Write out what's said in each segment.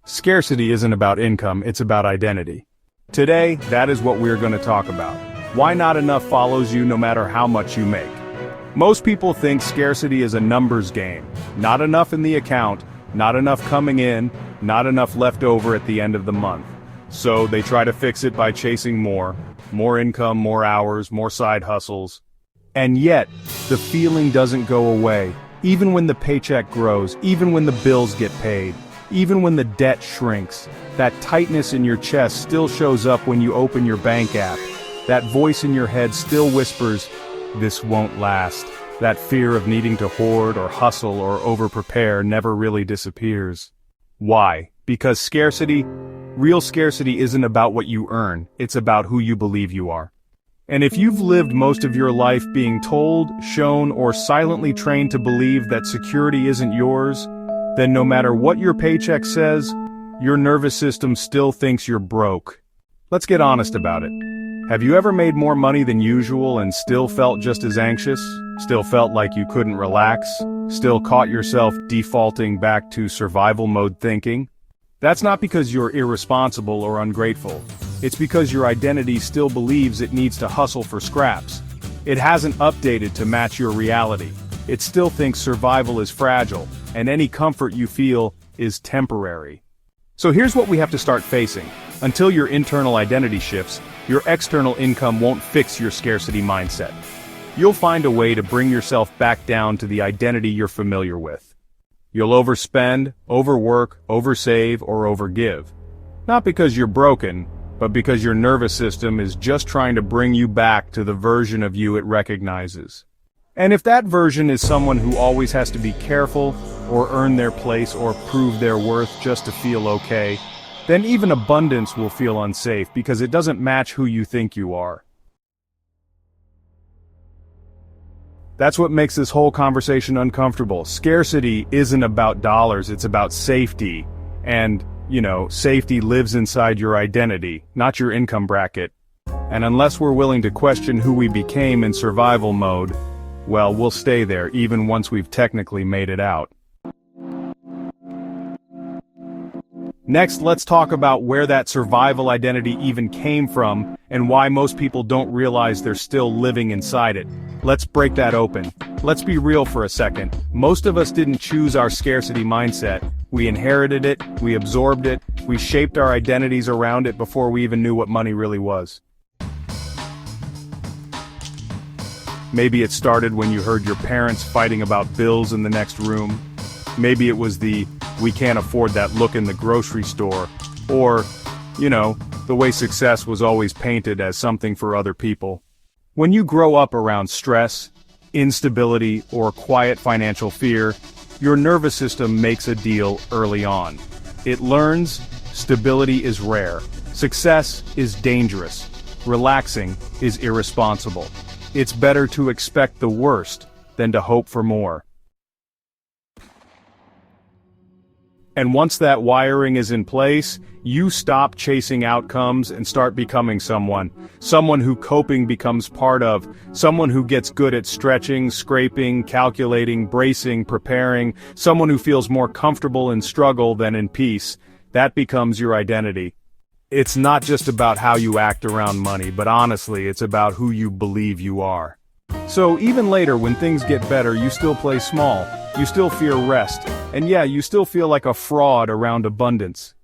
Scarcity isn't about income, it's about identity. Today, that is what we're going to talk about. Why not enough follows you no matter how much you make. Most people think scarcity is a numbers game. Not enough in the account, not enough coming in, not enough left over at the end of the month. So they try to fix it by chasing more income, more hours, more side hustles. And yet, the feeling doesn't go away. Even when the paycheck grows, even when the bills get paid, even when the debt shrinks, that tightness in your chest still shows up when you open your bank app. That voice in your head still whispers, "This won't last." That fear of needing to hoard or hustle or over-prepare never really disappears. Why? Because real scarcity isn't about what you earn, it's about who you believe you are. And if you've lived most of your life being told, shown, or silently trained to believe that security isn't yours, then no matter what your paycheck says, your nervous system still thinks you're broke. Let's get honest about it. Have you ever made more money than usual and still felt just as anxious? Still felt like you couldn't relax? Still caught yourself defaulting back to survival mode thinking? That's not because you're irresponsible or ungrateful. It's because your identity still believes it needs to hustle for scraps. It hasn't updated to match your reality. It still thinks survival is fragile, and any comfort you feel is temporary. So here's what we have to start facing. Until your internal identity shifts, your external income won't fix your scarcity mindset. You'll find a way to bring yourself back down to the identity you're familiar with. You'll overspend, overwork, oversave, or overgive. Not because you're broken, but because your nervous system is just trying to bring you back to the version of you it recognizes. And if that version is someone who always has to be careful, or earn their place, or prove their worth just to feel okay, then even abundance will feel unsafe because it doesn't match who you think you are. That's what makes this whole conversation uncomfortable. Scarcity isn't about dollars, it's about safety. And, safety lives inside your identity, not your income bracket. And unless we're willing to question who we became in survival mode, well, we'll stay there even once we've technically made it out. Next, let's talk about where that survival identity even came from and why most people don't realize they're still living inside it. Let's break that open. Let's be real for a second. Most of us didn't choose our scarcity mindset. We inherited it, we absorbed it, we shaped our identities around it before we even knew what money really was. Maybe it started when you heard your parents fighting about bills in the next room. Maybe it was the "we can't afford that" look in the grocery store. Or, the way success was always painted as something for other people. When you grow up around stress, instability, or quiet financial fear, your nervous system makes a deal early on. It learns stability is rare, success is dangerous, relaxing is irresponsible. It's better to expect the worst than to hope for more. And once that wiring is in place, you stop chasing outcomes and start becoming someone who coping becomes part of, someone who gets good at stretching, scraping, calculating, bracing, preparing, someone who feels more comfortable in struggle than in peace. That becomes your identity. It's not just about how you act around money, but honestly, it's about who you believe you are. So even later, when things get better, you still play small, you still fear rest, and yeah, you still feel like a fraud around abundance.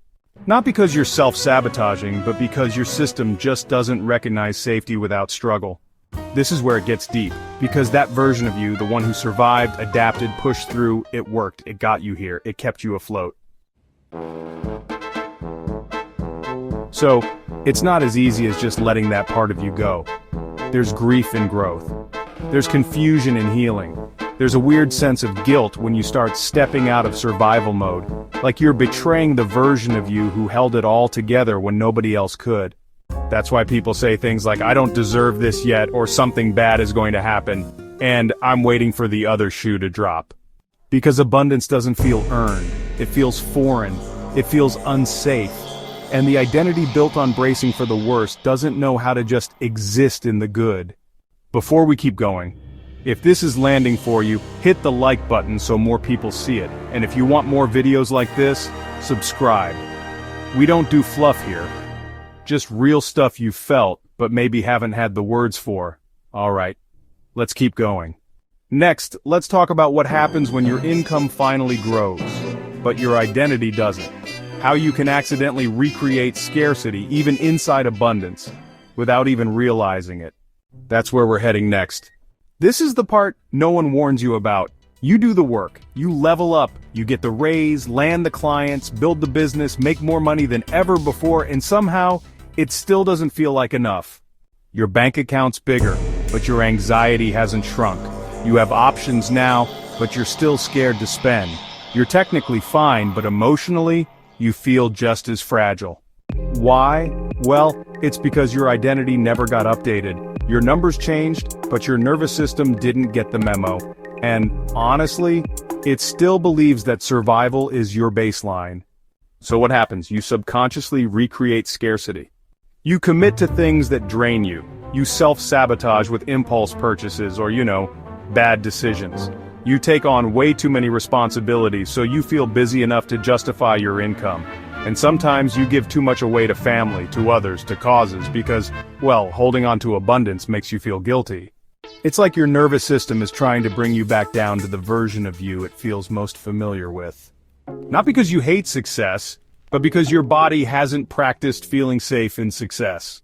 Not because you're self-sabotaging, but because your system just doesn't recognize safety without struggle. This is where it gets deep, because that version of you, the one who survived, adapted, pushed through, it worked, it got you here, it kept you afloat. So, it's not as easy as just letting that part of you go. There's grief in growth. There's confusion in healing. There's a weird sense of guilt when you start stepping out of survival mode, like you're betraying the version of you who held it all together when nobody else could. That's why people say things like, "I don't deserve this yet," or "something bad is going to happen," and "I'm waiting for the other shoe to drop." Because abundance doesn't feel earned. It feels foreign. It feels unsafe. And the identity built on bracing for the worst doesn't know how to just exist in the good. Before we keep going, If this is landing for you, hit the like button so more people see it. And if you want more videos like this, subscribe. We don't do fluff here. Just real stuff you felt, but maybe haven't had the words for. Alright, let's keep going. Next, let's talk about what happens when your income finally grows, but your identity doesn't. How you can accidentally recreate scarcity, even inside abundance, without even realizing it. That's where we're heading next. This is the part no one warns you about. You do the work, you level up, you get the raise, land the clients, build the business, make more money than ever before, and somehow, it still doesn't feel like enough. Your bank account's bigger, but your anxiety hasn't shrunk. You have options now, but you're still scared to spend. You're technically fine, but emotionally, you feel just as fragile. Why? Well, it's because your identity never got updated. Your numbers changed, but your nervous system didn't get the memo. And, honestly, it still believes that survival is your baseline. So what happens? You subconsciously recreate scarcity. You commit to things that drain you. You self-sabotage with impulse purchases or, bad decisions. You take on way too many responsibilities so you feel busy enough to justify your income. And sometimes you give too much away to family, to others, to causes because, well, holding on to abundance makes you feel guilty. It's like your nervous system is trying to bring you back down to the version of you it feels most familiar with. Not because you hate success, but because your body hasn't practiced feeling safe in success.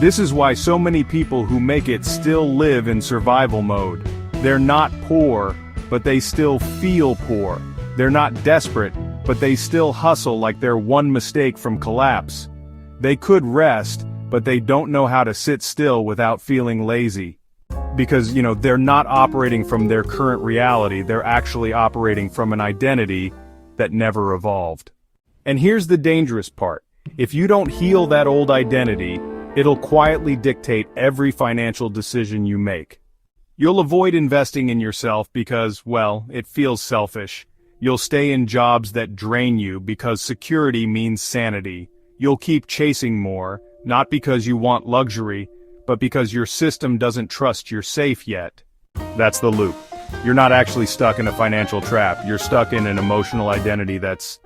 This is why so many people who make it still live in survival mode. They're not poor, but they still feel poor. They're not desperate, but they still hustle like they're one mistake from collapse. They could rest, but they don't know how to sit still without feeling lazy. Because, they're not operating from their current reality, they're actually operating from an identity that never evolved. And here's the dangerous part. If you don't heal that old identity, it'll quietly dictate every financial decision you make. You'll avoid investing in yourself because, well, it feels selfish. You'll stay in jobs that drain you because security means sanity. You'll keep chasing more, not because you want luxury, but because your system doesn't trust you're safe yet. That's the loop. You're not actually stuck in a financial trap. You're stuck in an emotional identity that's,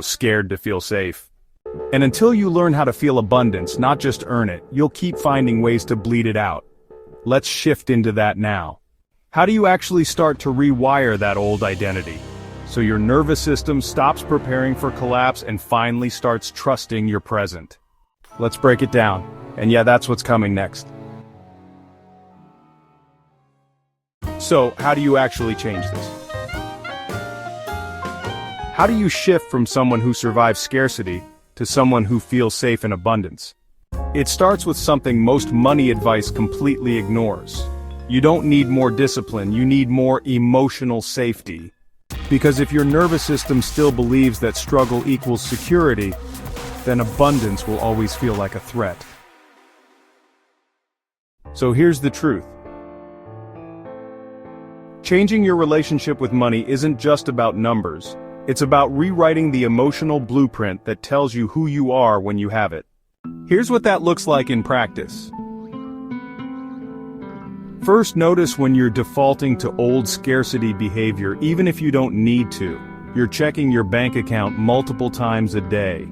scared to feel safe. And until you learn how to feel abundance, not just earn it, you'll keep finding ways to bleed it out. Let's shift into that now. How do you actually start to rewire that old identity? So your nervous system stops preparing for collapse and finally starts trusting your present. Let's break it down. And yeah, that's what's coming next. So, how do you actually change this? How do you shift from someone who survives scarcity to someone who feels safe in abundance? It starts with something most money advice completely ignores. You don't need more discipline, you need more emotional safety. Because if your nervous system still believes that struggle equals security, then abundance will always feel like a threat. So here's the truth. Changing your relationship with money isn't just about numbers. It's about rewriting the emotional blueprint that tells you who you are when you have it. Here's what that looks like in practice. First, notice when you're defaulting to old scarcity behavior even if you don't need to. You're checking your bank account multiple times a day.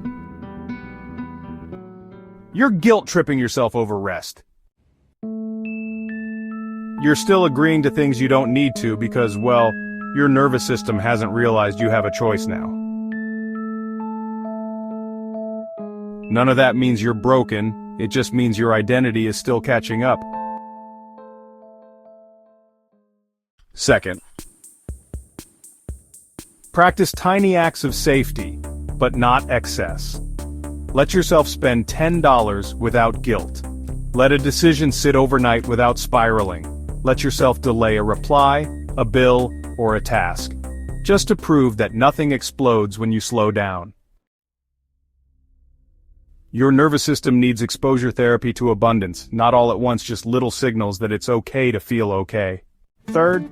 You're guilt-tripping yourself over rest. You're still agreeing to things you don't need to because, well, your nervous system hasn't realized you have a choice now. None of that means you're broken, it just means your identity is still catching up. Second, practice tiny acts of safety, but not excess. Let yourself spend $10 without guilt. Let a decision sit overnight without spiraling. Let yourself delay a reply, a bill, or a task, just to prove that nothing explodes when you slow down. Your nervous system needs exposure therapy to abundance, not all at once, just little signals that it's okay to feel okay. Third,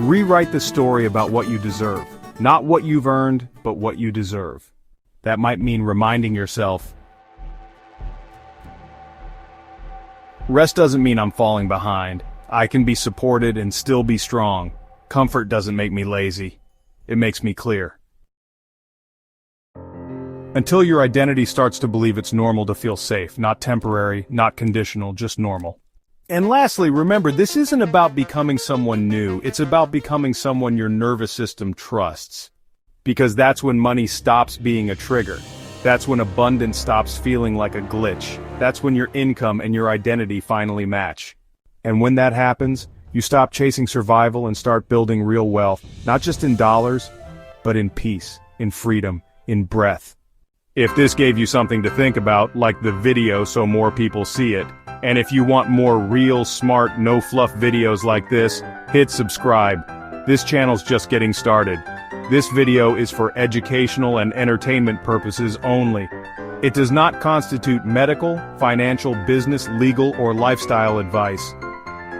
rewrite the story about what you deserve. Not what you've earned, but what you deserve. That might mean reminding yourself, Rest doesn't mean I'm falling behind. I can be supported and still be strong. Comfort doesn't make me lazy. It makes me clear. Until your identity starts to believe it's normal to feel safe, not temporary, not conditional, just normal. And lastly, remember, this isn't about becoming someone new, it's about becoming someone your nervous system trusts. Because that's when money stops being a trigger. That's when abundance stops feeling like a glitch. That's when your income and your identity finally match. And when that happens, you stop chasing survival and start building real wealth, not just in dollars, but in peace, in freedom, in breath. If this gave you something to think about, like the video so more people see it, and if you want more real, smart, no-fluff videos like this, hit subscribe. This channel's just getting started. This video is for educational and entertainment purposes only. It does not constitute medical, financial, business, legal, or lifestyle advice.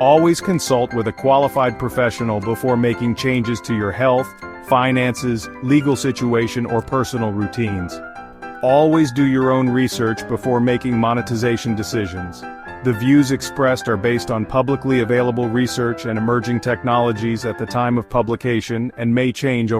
Always consult with a qualified professional before making changes to your health, finances, legal situation, or personal routines. Always do your own research before making monetization decisions. The views expressed are based on publicly available research and emerging technologies at the time of publication and may change over